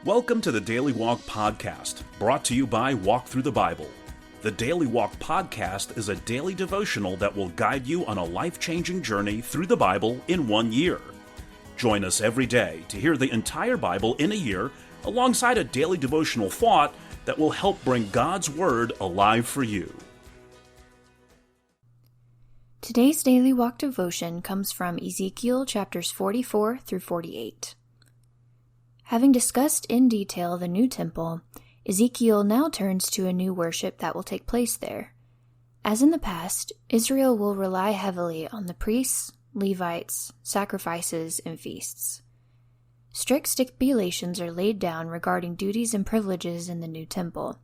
Welcome to the Daily Walk Podcast, brought to you by Walk Thru the Bible. The Daily Walk Podcast is a daily devotional that will guide you on a life-changing journey through the Bible in 1 year. Join us every day to hear the entire Bible in a year, alongside a daily devotional thought that will help bring God's Word alive for you. Today's Daily Walk devotion comes from Ezekiel chapters 44 through 48. Having discussed in detail the new temple, Ezekiel now turns to a new worship that will take place there. As in the past, Israel will rely heavily on the priests, Levites, sacrifices, and feasts. Strict stipulations are laid down regarding duties and privileges in the new temple.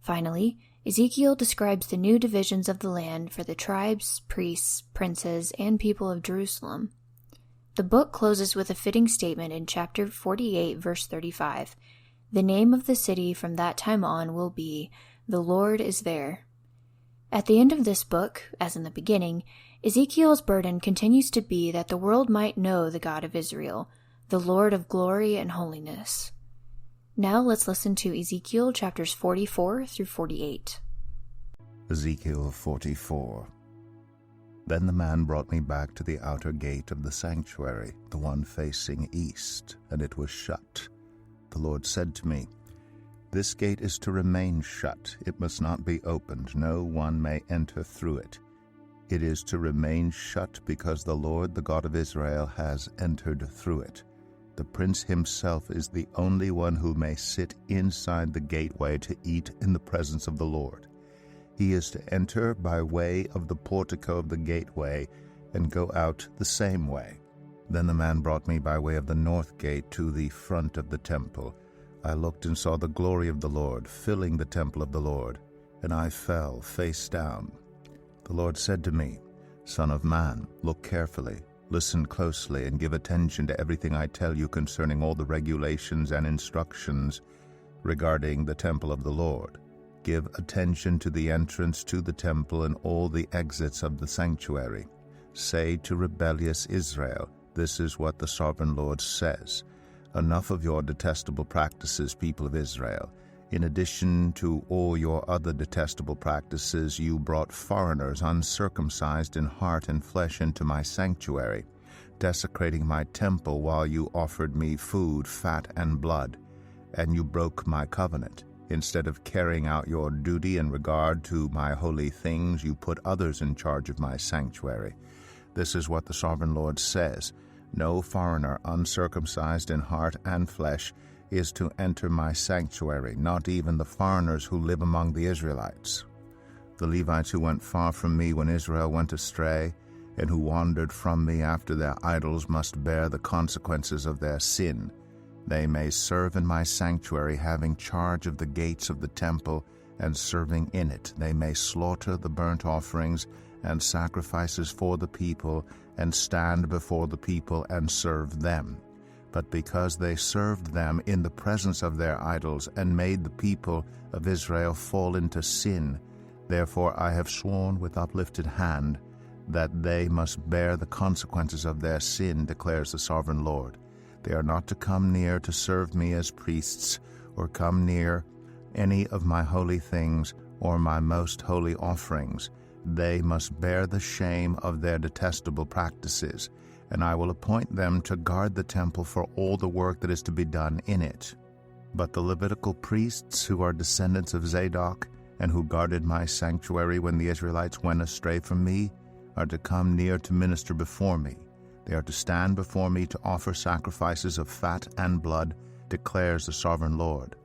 Finally, Ezekiel describes the new divisions of the land for the tribes, priests, princes, and people of Jerusalem. The book closes with a fitting statement in chapter 48, verse 35. The name of the city from that time on will be, "The Lord is there." At the end of this book, as in the beginning, Ezekiel's burden continues to be that the world might know the God of Israel, the Lord of glory and holiness. Now let's listen to Ezekiel chapters 44 through 48. Ezekiel 44. Then the man brought me back to the outer gate of the sanctuary, the one facing east, and it was shut. The Lord said to me, "This gate is to remain shut. It must not be opened. No one may enter through it. It is to remain shut because the Lord, the God of Israel, has entered through it. The prince himself is the only one who may sit inside the gateway to eat in the presence of the Lord. He is to enter by way of the portico of the gateway and go out the same way." Then the man brought me by way of the north gate to the front of the temple. I looked and saw the glory of the Lord filling the temple of the Lord, and I fell face down. The Lord said to me, "Son of man, look carefully, listen closely, and give attention to everything I tell you concerning all the regulations and instructions regarding the temple of the Lord. Give attention to the entrance to the temple and all the exits of the sanctuary. Say to rebellious Israel, this is what the sovereign Lord says. Enough of your detestable practices, people of Israel. In addition to all your other detestable practices, you brought foreigners uncircumcised in heart and flesh into my sanctuary, desecrating my temple while you offered me food, fat, and blood, and you broke my covenant. Instead of carrying out your duty in regard to my holy things, you put others in charge of my sanctuary. This is what the sovereign Lord says. No foreigner uncircumcised in heart and flesh is to enter my sanctuary, not even the foreigners who live among the Israelites. The Levites who went far from me when Israel went astray, and who wandered from me after their idols, must bear the consequences of their sin. They may serve in my sanctuary, having charge of the gates of the temple and serving in it. They may slaughter the burnt offerings and sacrifices for the people and stand before the people and serve them. But because they served them in the presence of their idols and made the people of Israel fall into sin, therefore I have sworn with uplifted hand that they must bear the consequences of their sin, declares the sovereign Lord. They are not to come near to serve me as priests, or come near any of my holy things or my most holy offerings. They must bear the shame of their detestable practices, and I will appoint them to guard the temple for all the work that is to be done in it. But the Levitical priests, who are descendants of Zadok, and who guarded my sanctuary when the Israelites went astray from me, are to come near to minister before me. They are to stand before me to offer sacrifices of fat and blood, declares the sovereign Lord.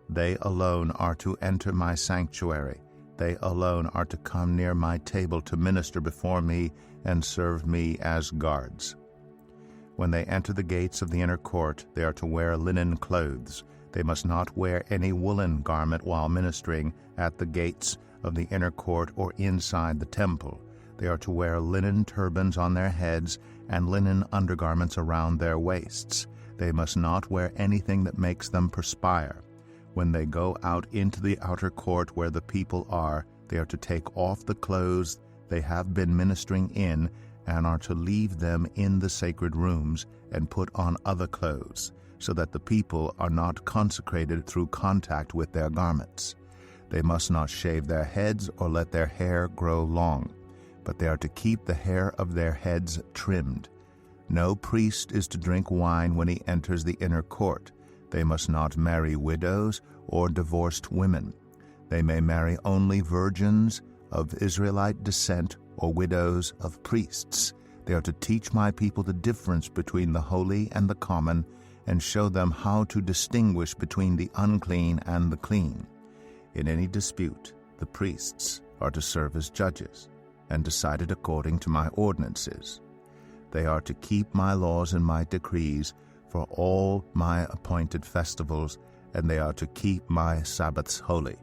They alone are to enter my sanctuary. They alone are to come near my table to minister before me and serve me as guards. When they enter the gates of the inner court, they are to wear linen clothes. They must not wear any woolen garment while ministering at the gates of the inner court or inside the temple. They are to wear linen turbans on their heads and linen undergarments around their waists. They must not wear anything that makes them perspire. When they go out into the outer court where the people are, they are to take off the clothes they have been ministering in and are to leave them in the sacred rooms and put on other clothes. so that the people are not consecrated through contact with their garments. They must not shave their heads or let their hair grow long, but they are to keep the hair of their heads trimmed. No priest is to drink wine when he enters the inner court. They must not marry widows or divorced women. They may marry only virgins of Israelite descent or widows of priests. They are to teach my people the difference between the holy and the common, and show them how to distinguish between the unclean and the clean. In any dispute, the priests are to serve as judges, and decide it according to my ordinances. They are to keep my laws and my decrees for all my appointed festivals, and they are to keep my Sabbaths holy.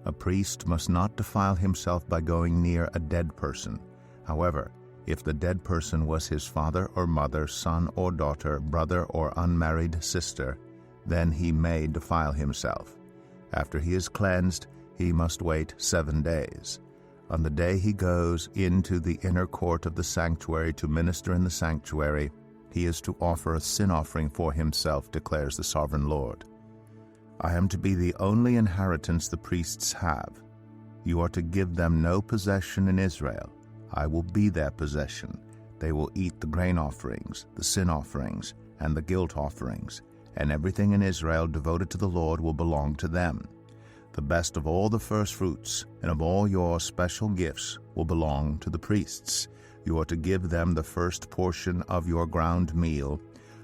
A priest must not defile himself by going near a dead person. However, if the dead person was his father or mother, son or daughter, brother or unmarried sister, then he may defile himself. After he is cleansed, he must wait 7 days. On the day he goes into the inner court of the sanctuary to minister in the sanctuary, he is to offer a sin offering for himself, declares the sovereign Lord. I am to be the only inheritance the priests have. You are to give them no possession in Israel. I will be their possession. They will eat the grain offerings, the sin offerings, and the guilt offerings, and everything in Israel devoted to the Lord will belong to them. The best of all the first fruits and of all your special gifts will belong to the priests. You are to give them the first portion of your ground meal,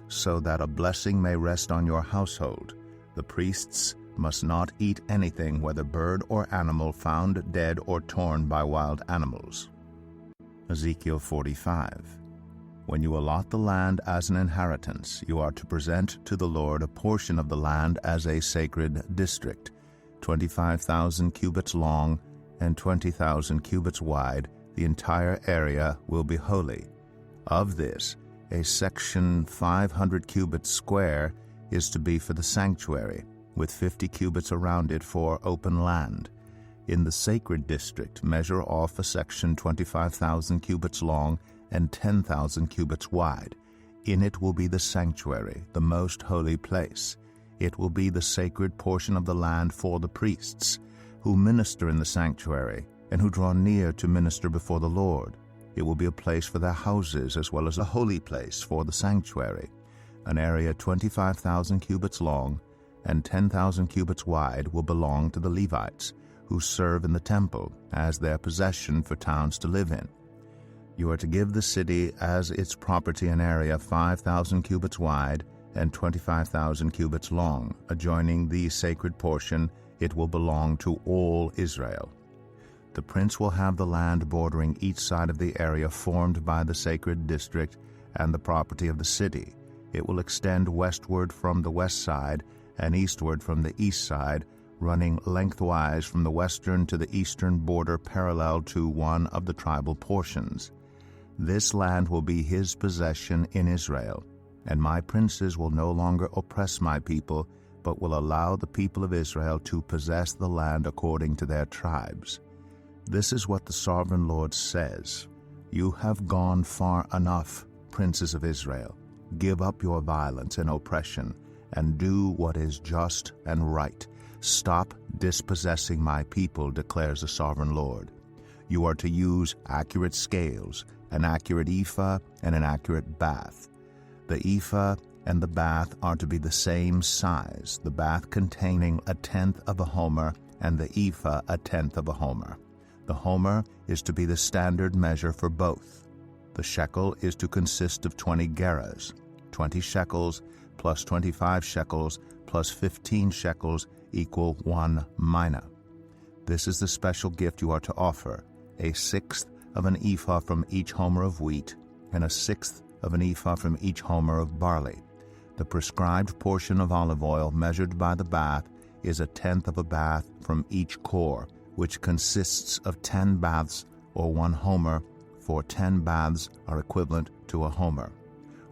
so that a blessing may rest on your household. The priests must not eat anything, whether bird or animal, found dead or torn by wild animals. Ezekiel 45. When you allot the land as an inheritance, you are to present to the Lord a portion of the land as a sacred district, 25,000 cubits long and 20,000 cubits wide. The entire area will be holy. Of this, a section 500 cubits square is to be for the sanctuary, with 50 cubits around it for open land. In the sacred district, measure off a section 25,000 cubits long and 10,000 cubits wide. In it will be the sanctuary, the most holy place. It will be the sacred portion of the land for the priests, who minister in the sanctuary, and who draw near to minister before the Lord. It will be a place for their houses, as well as a holy place for the sanctuary. An area 25,000 cubits long and 10,000 cubits wide will belong to the Levites, who serve in the temple, as their possession for towns to live in. You are to give the city as its property an area 5,000 cubits wide and 25,000 cubits long. Adjoining the sacred portion, it will belong to all Israel. The prince will have the land bordering each side of the area formed by the sacred district and the property of the city. It will extend westward from the west side and eastward from the east side, running lengthwise from the western to the eastern border parallel to one of the tribal portions. This land will be his possession in Israel, and my princes will no longer oppress my people, but will allow the people of Israel to possess the land according to their tribes. This is what the sovereign Lord says: You have gone far enough, princes of Israel. Give up your violence and oppression, and do what is just and right. Stop dispossessing my people, declares the sovereign Lord. You are to use accurate scales, an accurate ephah and an accurate bath. The ephah and the bath are to be the same size, the bath containing 1/10 of a homer and the ephah 1/10 of a homer. The homer is to be the standard measure for both. The shekel is to consist of 20 gerahs, 20 shekels plus 25 shekels plus 15 shekels equal 1 mina. This is the special gift you are to offer: 1/6 of an ephah from each homer of wheat, and 1/6 of an ephah from each homer of barley. The prescribed portion of olive oil measured by the bath is 1/10 of a bath from each core, which consists of 10 baths or 1 homer, for 10 baths are equivalent to a homer.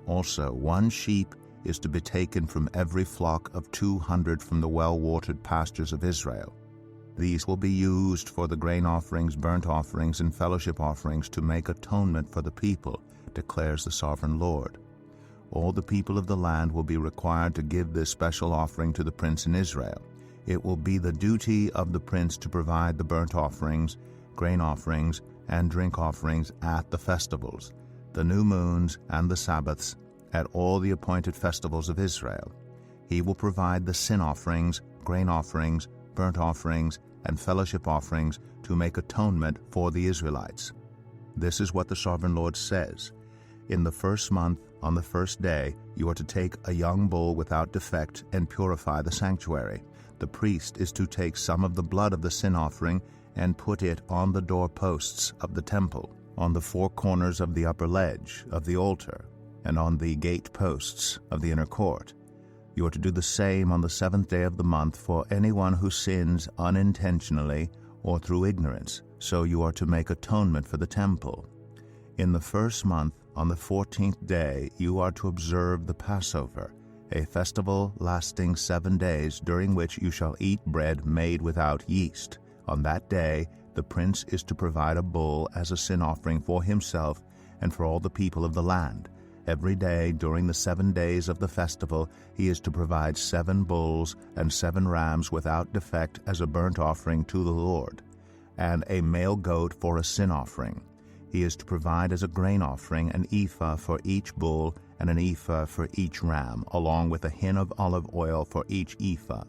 Also, 1 sheep is to be taken from every flock of 200 from the well-watered pastures of Israel. These will be used for the grain offerings, burnt offerings, and fellowship offerings to make atonement for the people, declares the sovereign Lord. All the people of the land will be required to give this special offering to the prince in Israel. It will be the duty of the prince to provide the burnt offerings, grain offerings, and drink offerings at the festivals, the new moons and the Sabbaths, at all the appointed festivals of Israel. He will provide the sin offerings, grain offerings, burnt offerings, and fellowship offerings to make atonement for the Israelites. This is what the Sovereign Lord says. In the first month, on the first day, you are to take a young bull without defect and purify the sanctuary. The priest is to take some of the blood of the sin offering and put it on the doorposts of the temple, on the four corners of the upper ledge of the altar, and on the gate posts of the inner court. You are to do the same on the seventh day of the month for anyone who sins unintentionally or through ignorance, so you are to make atonement for the temple. In the first month, on the 14th day, you are to observe the Passover, a festival lasting 7 days, during which you shall eat bread made without yeast. On that day, the prince is to provide a bull as a sin offering for himself and for all the people of the land. Every day during the 7 days of the festival, he is to provide 7 bulls and 7 rams without defect as a burnt offering to the Lord, and a male goat for a sin offering. He is to provide as a grain offering an ephah for each bull and an ephah for each ram, along with a hin of olive oil for each ephah.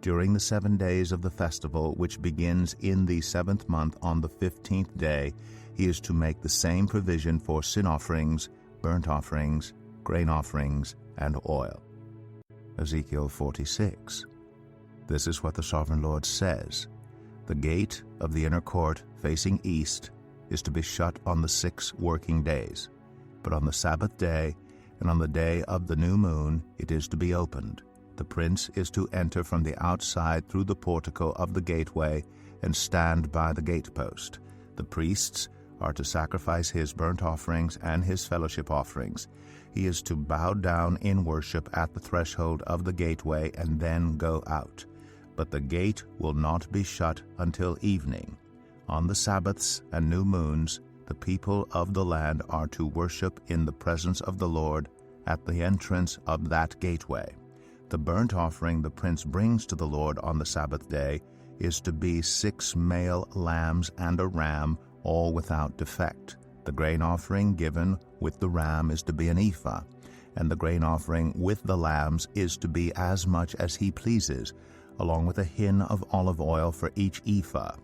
During the 7 days of the festival, which begins in the 7th month on the 15th day, he is to make the same provision for sin offerings, burnt offerings, grain offerings, and oil. Ezekiel 46. This is what the Sovereign Lord says. The gate of the inner court facing east is to be shut on the 6 working days, but on the Sabbath day and on the day of the new moon it is to be opened. The prince is to enter from the outside through the portico of the gateway and stand by the gatepost. The priests are to sacrifice his burnt offerings and his fellowship offerings. He is to bow down in worship at the threshold of the gateway and then go out. But the gate will not be shut until evening. On the Sabbaths and new moons, the people of the land are to worship in the presence of the Lord at the entrance of that gateway. The burnt offering the prince brings to the Lord on the Sabbath day is to be 6 male lambs and a ram, all without defect. The grain offering given with the ram is to be an ephah, and the grain offering with the lambs is to be as much as he pleases, along with a hin of olive oil for each ephah.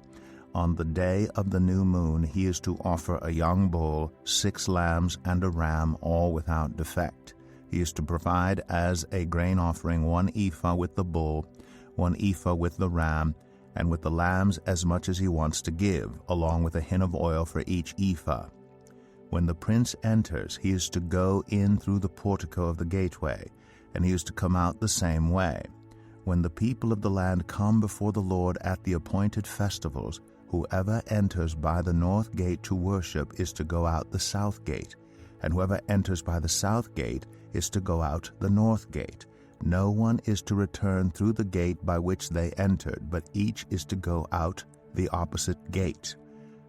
On the day of the new moon he is to offer a young bull, 6 lambs, and a ram, all without defect. He is to provide as a grain offering 1 ephah with the bull, 1 ephah with the ram, and with the lambs as much as he wants to give, along with a hin of oil for each ephah. When the prince enters, he is to go in through the portico of the gateway, and he is to come out the same way. When the people of the land come before the Lord at the appointed festivals, whoever enters by the north gate to worship is to go out the south gate, and whoever enters by the south gate is to go out the north gate. No one is to return through the gate by which they entered, but each is to go out the opposite gate.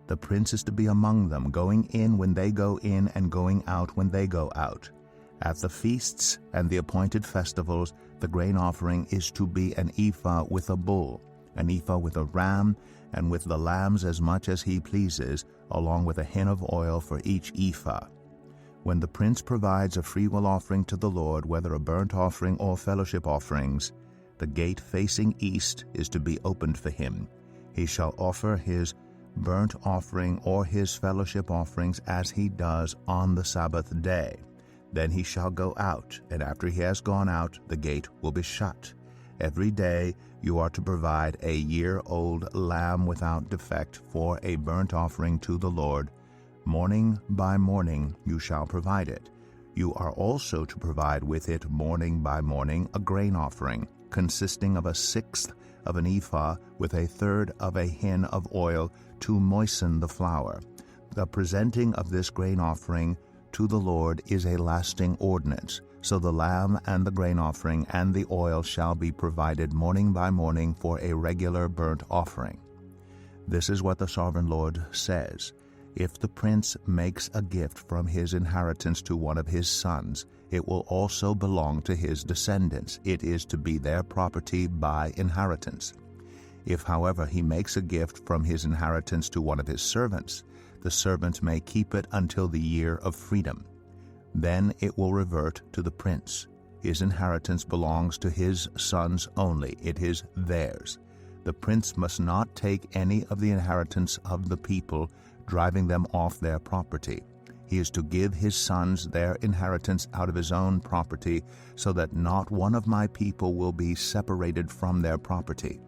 The prince is to be among them, going in when they go in and going out when they go out. At the feasts and the appointed festivals, the grain offering is to be an ephah with a bull, an ephah with a ram, and with the lambs as much as he pleases, along with a hin of oil for each ephah. When the prince provides a freewill offering to the Lord, whether a burnt offering or fellowship offerings, the gate facing east is to be opened for him. He shall offer his burnt offering or his fellowship offerings as he does on the Sabbath day. Then he shall go out, and after he has gone out, the gate will be shut. Every day you are to provide a year-old lamb without defect for a burnt offering to the Lord. Morning by morning you shall provide it. You are also to provide with it morning by morning a grain offering, consisting of 1/6 of an ephah with 1/3 of a hin of oil to moisten the flour. The presenting of this grain offering to the Lord is a lasting ordinance. So the lamb and the grain offering and the oil shall be provided morning by morning for a regular burnt offering. This is what the Sovereign Lord says. If the prince makes a gift from his inheritance to one of his sons, it will also belong to his descendants. It is to be their property by inheritance. If, however, he makes a gift from his inheritance to one of his servants, the servant may keep it until the year of freedom. Then it will revert to the prince. His inheritance belongs to his sons only. It is theirs. The prince must not take any of the inheritance of the people, driving them off their property. He is to give his sons their inheritance out of his own property, so that not one of my people will be separated from their property.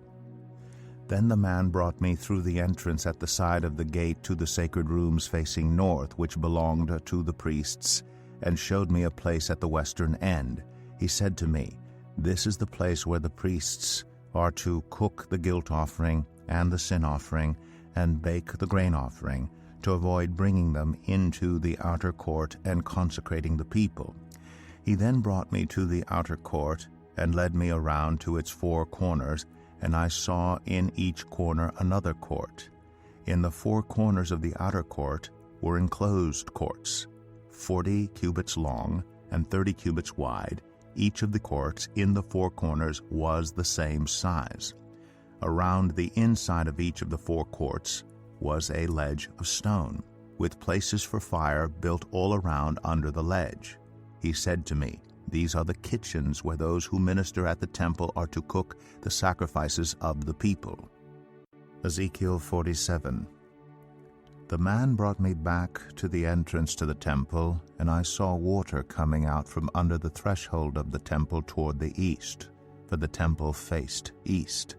Then the man brought me through the entrance at the side of the gate to the sacred rooms facing north, which belonged to the priests, and showed me a place at the western end. He said to me, "This is the place where the priests are to cook the guilt offering and the sin offering, and bake the grain offering, to avoid bringing them into the outer court and consecrating the people." He then brought me to the outer court and led me around to its 4 corners, and I saw in each corner another court. In the 4 corners of the outer court were enclosed courts, 40 cubits long and 30 cubits wide. Each of the courts in the 4 corners was the same size. Around the inside of each of the 4 courts was a ledge of stone, with places for fire built all around under the ledge. He said to me, "These are the kitchens where those who minister at the temple are to cook the sacrifices of the people." Ezekiel 47. The man brought me back to the entrance to the temple, and I saw water coming out from under the threshold of the temple toward the east, for the temple faced east.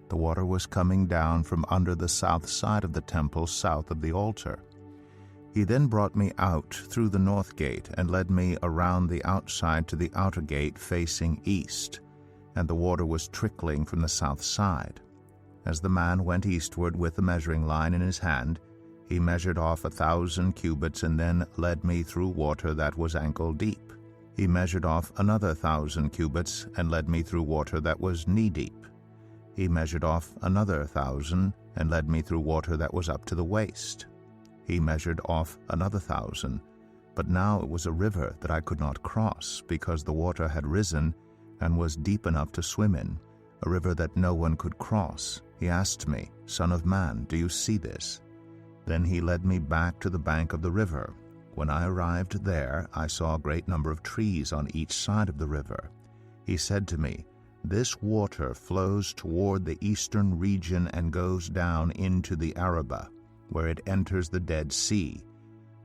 The water was coming down from under the south side of the temple, south of the altar. He then brought me out through the north gate and led me around the outside to the outer gate facing east, and the water was trickling from the south side. As the man went eastward with the measuring line in his hand, he measured off 1,000 cubits and then led me through water that was ankle deep. He measured off another 1,000 cubits and led me through water that was knee deep. He measured off another 1,000 and led me through water that was up to the waist. He measured off another 1,000, but now it was a river that I could not cross, because the water had risen and was deep enough to swim in, a river that no one could cross. He asked me, "Son of man, do you see this?" Then he led me back to the bank of the river. When I arrived there, I saw a great number of trees on each side of the river. He said to me, "This water flows toward the eastern region and goes down into the Arabah, where it enters the Dead Sea.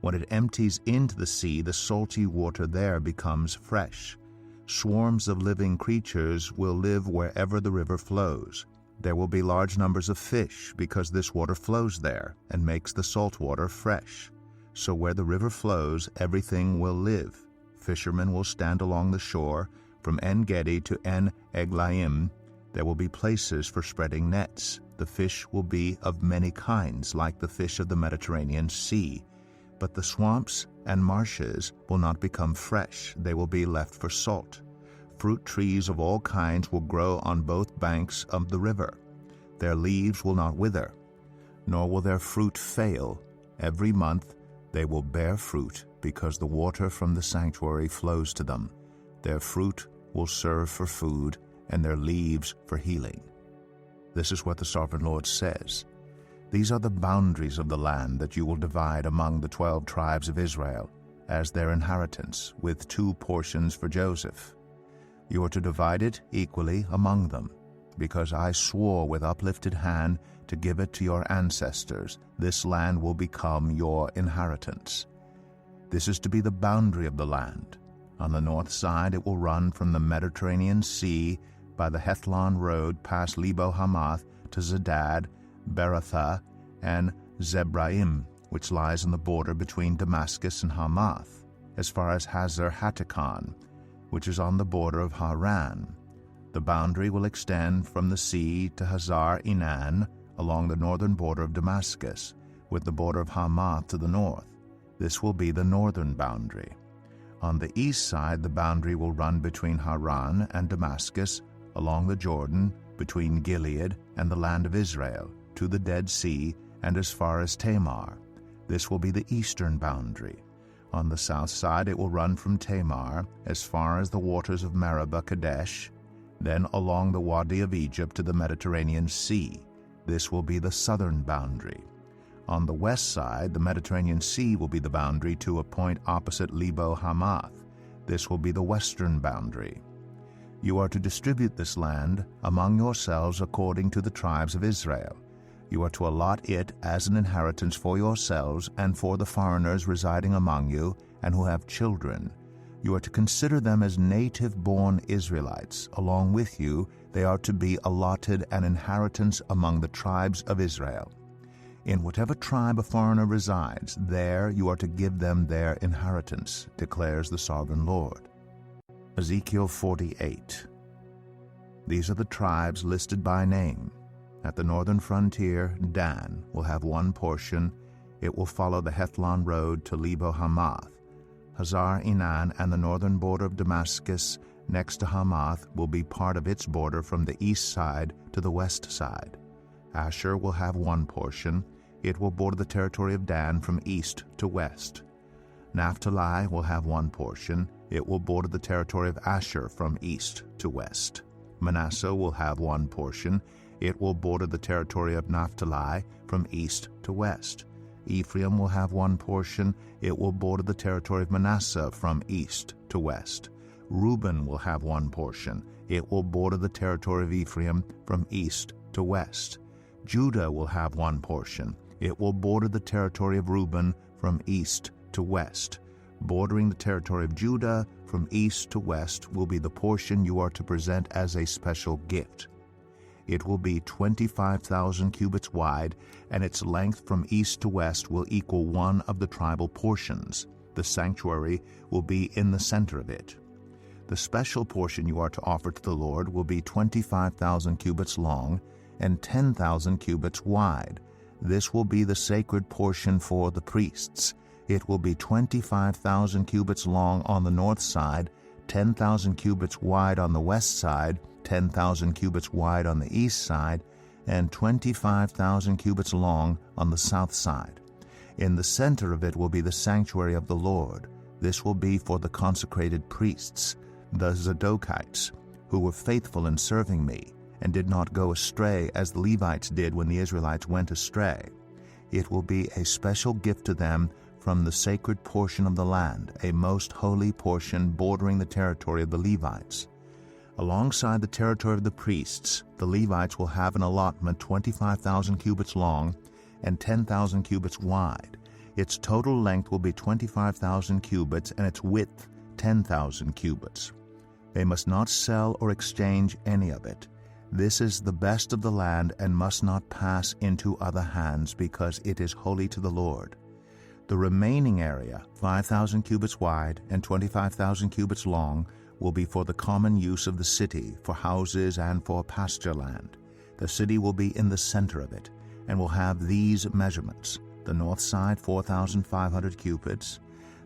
When it empties into the sea, the salty water there becomes fresh. Swarms of living creatures will live wherever the river flows. There will be large numbers of fish, because this water flows there and makes the salt water fresh. So where the river flows, everything will live. Fishermen will stand along the shore. From En-Gedi to En-Eglaim, there will be places for spreading nets. The fish will be of many kinds, like the fish of the Mediterranean Sea. But the swamps and marshes will not become fresh. They will be left for salt. Fruit trees of all kinds will grow on both banks of the river. Their leaves will not wither, nor will their fruit fail. Every month they will bear fruit, because the water from the sanctuary flows to them. Their fruit will serve for food, and their leaves for healing." This is what the Sovereign Lord says. "These are the boundaries of the land that you will divide among the 12 tribes of Israel as their inheritance, with 2 portions for Joseph. You are to divide it equally among them, because I swore with uplifted hand to give it to your ancestors. This land will become your inheritance. This is to be the boundary of the land. On the north side it will run from the Mediterranean Sea by the Hethlon road past Lebo Hamath to Zedad, Beratha, and Zebraim, which lies on the border between Damascus and Hamath, as far as Hazar Hattikon, which is on the border of Haran. The boundary will extend from the sea to Hazar Enan along the northern border of Damascus, with the border of Hamath to the north. This will be the northern boundary. On the east side, the boundary will run between Haran and Damascus, along the Jordan, between Gilead and the land of Israel, to the Dead Sea, and as far as Tamar. This will be the eastern boundary. On the south side it will run from Tamar as far as the waters of Meribah Kadesh, then along the Wadi of Egypt to the Mediterranean Sea. This will be the southern boundary. On the west side, the Mediterranean Sea will be the boundary to a point opposite Lebo Hamath. This will be the western boundary. You are to distribute this land among yourselves according to the tribes of Israel. You are to allot it as an inheritance for yourselves and for the foreigners residing among you and who have children. You are to consider them as native-born Israelites. Along with you, they are to be allotted an inheritance among the tribes of Israel. In whatever tribe a foreigner resides, there you are to give them their inheritance, declares the sovereign Lord. Ezekiel 48. These are the tribes listed by name. At the northern frontier, Dan will have one portion. It will follow the Hethlon road to Lebo Hamath. Hazar Enan and the northern border of Damascus next to Hamath will be part of its border from the east side to the west side. Asher will have one portion. It will border the territory of Dan from east to west. Naphtali will have one portion. It will border the territory of Asher from east to west. Manasseh will have one portion. It will border the territory of Naphtali from east to west. Ephraim will have one portion. It will border the territory of Manasseh from east to west. Reuben will have one portion. It will border the territory of Ephraim from east to west. Judah will have one portion. It will border the territory of Reuben from east to west. Bordering the territory of Judah from east to west will be the portion you are to present as a special gift. It will be 25,000 cubits wide, and its length from east to west will equal one of the tribal portions. The sanctuary will be in the center of it. The special portion you are to offer to the Lord will be 25,000 cubits long and 10,000 cubits wide. This will be the sacred portion for the priests. It will be 25,000 cubits long on the north side, 10,000 cubits wide on the west side, 10,000 cubits wide on the east side, and 25,000 cubits long on the south side. In the center of it will be the sanctuary of the Lord. This will be for the consecrated priests, the Zadokites, who were faithful in serving me, and did not go astray as the Levites did when the Israelites went astray. It will be a special gift to them from the sacred portion of the land, a most holy portion bordering the territory of the Levites. Alongside the territory of the priests, the Levites will have an allotment 25,000 cubits long and 10,000 cubits wide. Its total length will be 25,000 cubits and its width 10,000 cubits. They must not sell or exchange any of it. This is the best of the land and must not pass into other hands, because it is holy to the Lord. The remaining area, 5,000 cubits wide and 25,000 cubits long, will be for the common use of the city, for houses and for pasture land. The city will be in the center of it, and will have these measurements: the north side 4,500 cubits,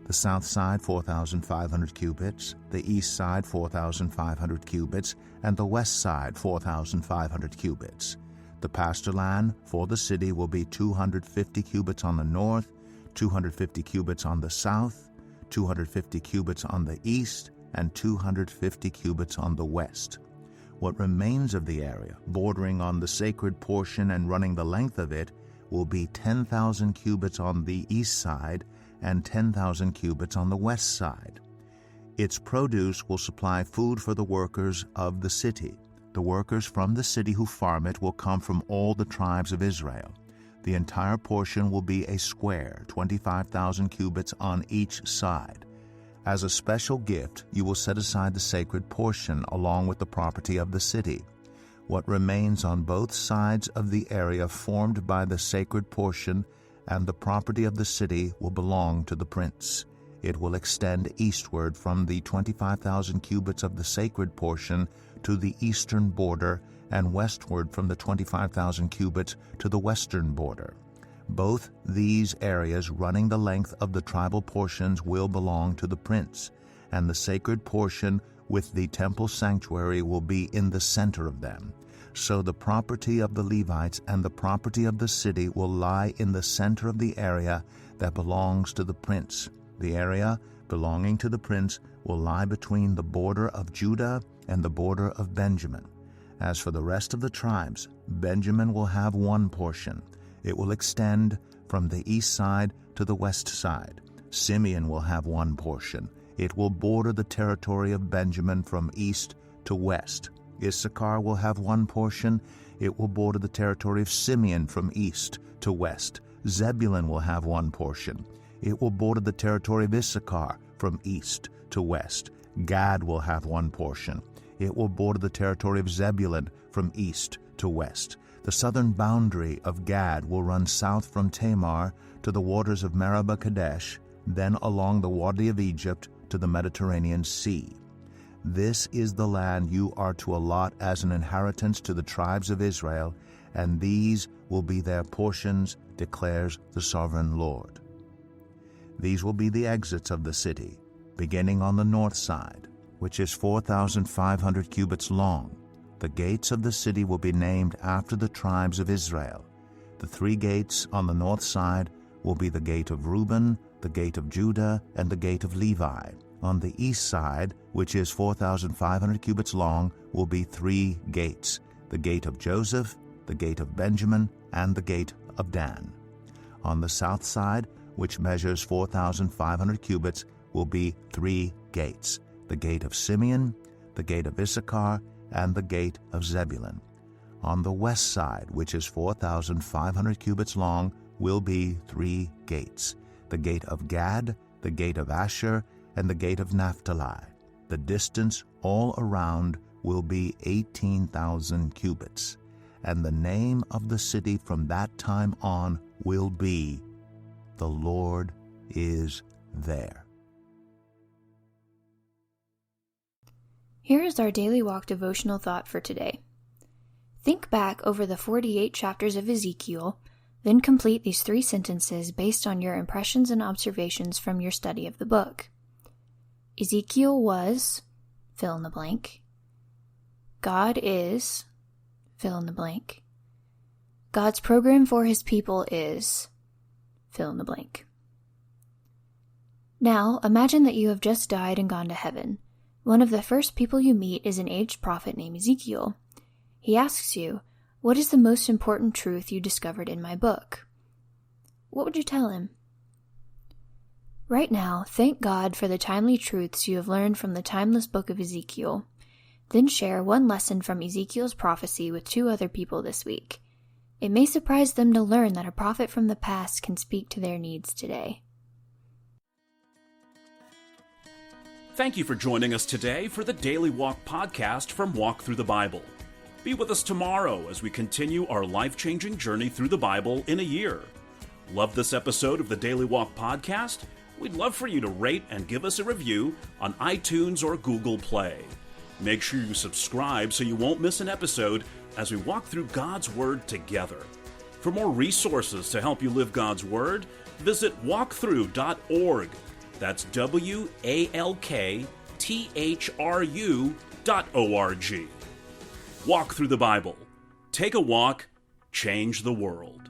the south side 4,500 cubits, the east side 4,500 cubits, and the west side 4,500 cubits. The pasture land for the city will be 250 cubits on the north, 250 cubits on the south, 250 cubits on the east, and 250 cubits on the west. What remains of the area, bordering on the sacred portion and running the length of it, will be 10,000 cubits on the east side and 10,000 cubits on the west side. Its produce will supply food for the workers of the city. The workers from the city who farm it will come from all the tribes of Israel. The entire portion will be a square, 25,000 cubits on each side. As a special gift, you will set aside the sacred portion along with the property of the city. What remains on both sides of the area formed by the sacred portion and the property of the city will belong to the prince. It will extend eastward from the 25,000 cubits of the sacred portion to the eastern border, and westward from the 25,000 cubits to the western border. Both these areas running the length of the tribal portions will belong to the prince, and the sacred portion with the temple sanctuary will be in the center of them. So the property of the Levites and the property of the city will lie in the center of the area that belongs to the prince. The area belonging to the prince will lie between the border of Judah and the border of Benjamin. As for the rest of the tribes, Benjamin will have one portion. It will extend from the east side to the west side. Simeon will have one portion. It will border the territory of Benjamin from east to west. Issachar will have one portion. It will border the territory of Simeon from east to west. Zebulun will have one portion. It will border the territory of Issachar from east to west. Gad will have one portion. It will border the territory of Zebulun from east to west. The southern boundary of Gad will run south from Tamar to the waters of Meribah Kadesh, then along the Wadi of Egypt to the Mediterranean Sea. This is the land you are to allot as an inheritance to the tribes of Israel, and these will be their portions, declares the sovereign Lord. These will be the exits of the city, beginning on the north side, which is 4,500 cubits long. The gates of the city will be named after the tribes of Israel. The 3 gates on the north side will be the gate of Reuben, the gate of Judah, and the gate of Levi. On the east side, which is 4,500 cubits long, will be 3 gates: the gate of Joseph, the gate of Benjamin, and the gate of Dan. On the south side, which measures 4,500 cubits, will be 3 gates: the gate of Simeon, the gate of Issachar, and the gate of Zebulun. On the west side, which is 4,500 cubits long, will be 3 gates: the gate of Gad, the gate of Asher, and the gate of Naphtali. The distance all around will be 18,000 cubits, and the name of the city from that time on will be, "The Lord is there." Here is our Daily Walk devotional thought for today. Think back over the 48 chapters of Ezekiel, then complete these 3 sentences based on your impressions and observations from your study of the book. Ezekiel was, fill in the blank. God is, fill in the blank. God's program for his people is, fill in the blank. Now, imagine that you have just died and gone to heaven. One of the first people you meet is an aged prophet named Ezekiel. He asks you, "What is the most important truth you discovered in my book?" What would you tell him? Right now, thank God for the timely truths you have learned from the timeless book of Ezekiel. Then share one lesson from Ezekiel's prophecy with 2 other people this week. It may surprise them to learn that a prophet from the past can speak to their needs today. Thank you for joining us today for the Daily Walk Podcast from Walk Thru the Bible. Be with us tomorrow as we continue our life-changing journey through the Bible in a year. Love this episode of the Daily Walk Podcast? We'd love for you to rate and give us a review on iTunes or Google Play. Make sure you subscribe so you won't miss an episode as we walk through God's Word together. For more resources to help you live God's Word, visit walkthru.org. That's WALKTHRU.org. Walk through the Bible. Take a walk, change the world.